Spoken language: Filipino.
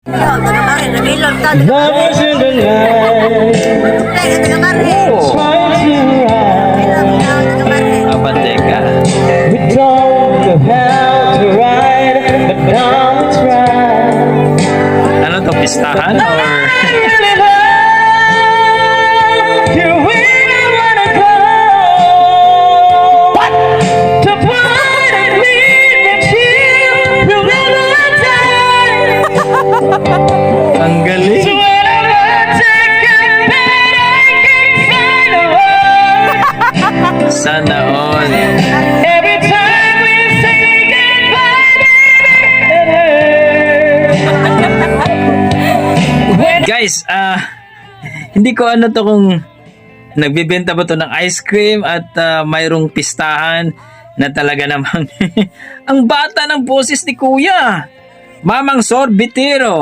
Love is in the night. Abanteka. We don't know how to ride, but now it's right. Ano to, pistahan or? Really love you, where I wanna go. To find and meet with you through the time. Ang galing. So whenever I take it back, I can find a way. Sana all. Every time we say goodbye, it hurts. Guys, hindi ko ano to kung nagbebenta ba to ng ice cream at mayroong pistahan na talaga namang ang bata ng boses ni Kuya. Mamang Sorbitero.